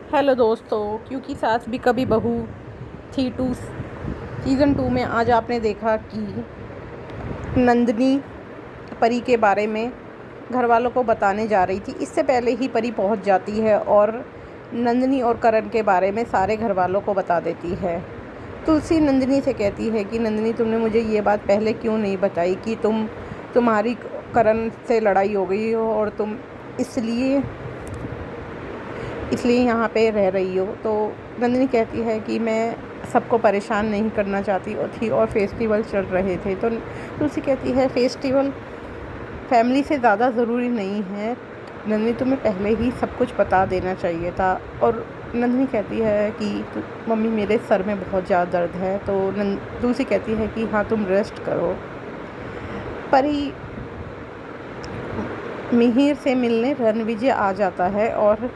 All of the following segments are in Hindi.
हेलो दोस्तों, क्योंकि सास भी कभी बहू थी सीज़न 2 में आज आपने देखा कि नंदिनी परी के बारे में घर वालों को बताने जा रही थी। इससे पहले ही परी पहुंच जाती है और नंदिनी और करण के बारे में सारे घर वालों को बता देती है। तुलसी नंदिनी से कहती है कि नंदिनी, तुमने मुझे ये बात पहले क्यों नहीं बताई कि तुम्हारी करण से लड़ाई हो गई हो और तुम इसलिए यहाँ पे रह रही हो। तो नंदिनी कहती है कि मैं सबको परेशान नहीं करना चाहती और फेस्टिवल चल रहे थे। तो तुलसी कहती है फेस्टिवल फैमिली से ज़्यादा ज़रूरी नहीं है नंदिनी, तुम्हें पहले ही सब कुछ बता देना चाहिए था। और नंदिनी कहती है कि मम्मी मेरे सर में बहुत ज़्यादा दर्द है। तो तुलसी कहती है कि हाँ, तुम रेस्ट करो। परी मिहिर से मिलने रणविजय आ जाता है और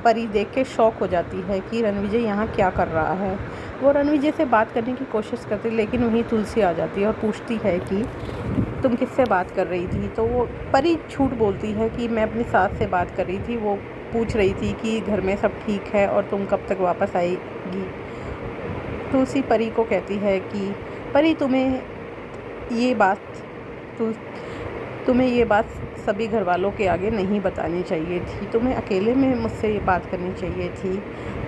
परी देख के शॉक हो जाती है कि रणविजय यहाँ क्या कर रहा है। वो रणविजय से बात करने की कोशिश करती है, लेकिन वहीं तुलसी आ जाती है और पूछती है कि तुम किससे बात कर रही थी। तो वो परी झूठ बोलती है कि मैं अपनी सास से बात कर रही थी। वो पूछ रही थी कि घर में सब ठीक है और तुम कब तक वापस आएगी। तुलसी परी को कहती है कि परी, तुम्हें ये बात सभी घर वालों के आगे नहीं बतानी चाहिए थी। तुम्हें अकेले में मुझसे ये बात करनी चाहिए थी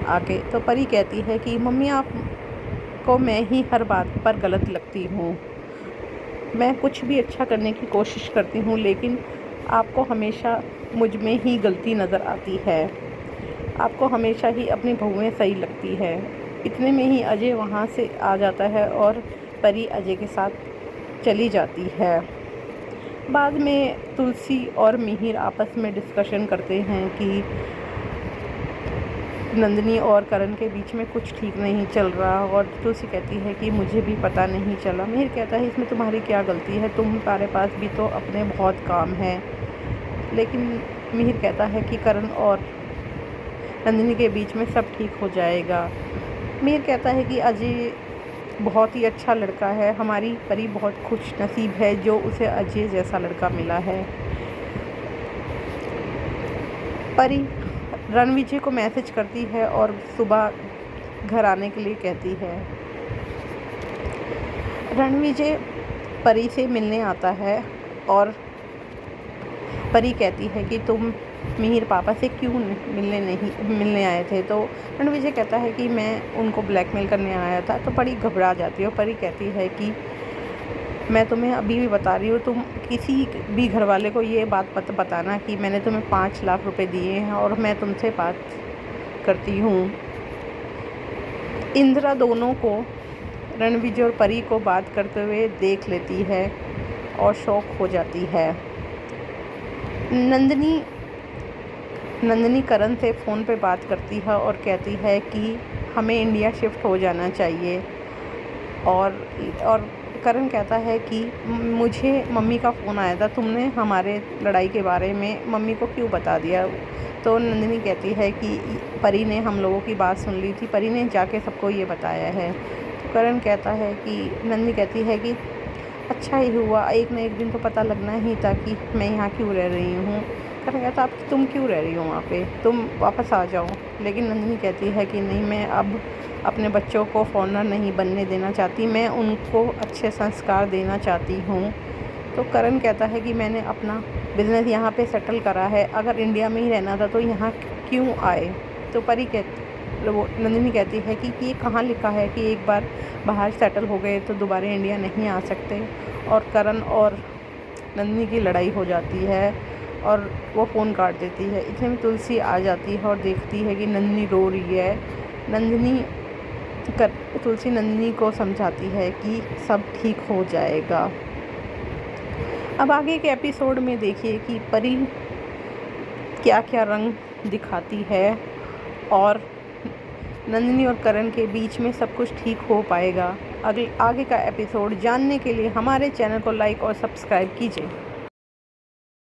आगे। तो परी कहती है कि मम्मी, आपको मैं ही हर बात पर गलत लगती हूँ। मैं कुछ भी अच्छा करने की कोशिश करती हूँ, लेकिन आपको हमेशा मुझ में ही गलती नज़र आती है। आपको हमेशा ही अपनी बहुएं सही लगती है। इतने में ही अजय वहाँ से आ जाता है और परी अजय के साथ चली जाती है। बाद में तुलसी और मिहिर आपस में डिस्कशन करते हैं कि नंदिनी और करण के बीच में कुछ ठीक नहीं चल रहा। और तुलसी कहती है कि मुझे भी पता नहीं चला। मिहिर कहता है इसमें तुम्हारी क्या गलती है, तुम्हारे पास भी तो अपने बहुत काम है। लेकिन मिहिर कहता है कि करण और नंदिनी के बीच में सब ठीक हो जाएगा। मिहिर कहता है कि अजय बहुत ही अच्छा लड़का है, हमारी परी बहुत खुश नसीब है जो उसे अजय जैसा लड़का मिला है। परी रणविजय को मैसेज करती है और सुबह घर आने के लिए कहती है। रणविजय परी से मिलने आता है और परी कहती है कि तुम मिहिर पापा से क्यों मिलने आए थे। तो रणविजय कहता है कि मैं उनको ब्लैकमेल करने आया था। तो परी घबरा जाती है और परी कहती है कि मैं तुम्हें अभी भी बता रही हूँ, तुम किसी भी घर वाले को ये बात मत बताना कि मैंने तुम्हें 5 लाख रुपए दिए हैं और मैं तुमसे बात करती हूँ। इंदिरा दोनों को, रणविजय और परी को बात करते हुए देख लेती है और शॉक हो जाती है। नंदिनी करण से फ़ोन पे बात करती है और कहती है कि हमें इंडिया शिफ्ट हो जाना चाहिए। और करण कहता है कि मुझे मम्मी का फ़ोन आया था, तुमने हमारे लड़ाई के बारे में मम्मी को क्यों बता दिया। तो नंदिनी कहती है कि परी ने हम लोगों की बात सुन ली थी, परी ने जाके सबको ये बताया है। तो करण कहता है कि नंदिनी कहती है कि अच्छा ही हुआ, एक ना एक दिन तो पता लगना ही था कि मैं यहाँ क्यों रह रही हूँ। करण कहता अब तुम क्यों रह रही हो वहाँ पे, तुम वापस आ जाओ। लेकिन नंदिनी कहती है कि नहीं, मैं अब अपने बच्चों को फॉरेनर नहीं बनने देना चाहती, मैं उनको अच्छे संस्कार देना चाहती हूँ। तो करण कहता है कि मैंने अपना बिज़नेस यहाँ पे सेटल करा है, अगर इंडिया में ही रहना था तो यहाँ क्यों आए। तो नंदिनी कहती है कि ये कहाँ लिखा है कि एक बार बाहर सेटल हो गए तो दोबारा इंडिया नहीं आ सकते। और करण और नंदिनी की लड़ाई हो जाती है और वो फ़ोन काट देती है। इतने में तुलसी आ जाती है और देखती है कि नंदिनी रो रही है। तुलसी नंदिनी को समझाती है कि सब ठीक हो जाएगा। अब आगे के एपिसोड में देखिए कि परी क्या क्या रंग दिखाती है और नंदिनी और करण के बीच में सब कुछ ठीक हो पाएगा। आगे का एपिसोड जानने के लिए हमारे चैनल को लाइक और सब्सक्राइब कीजिए।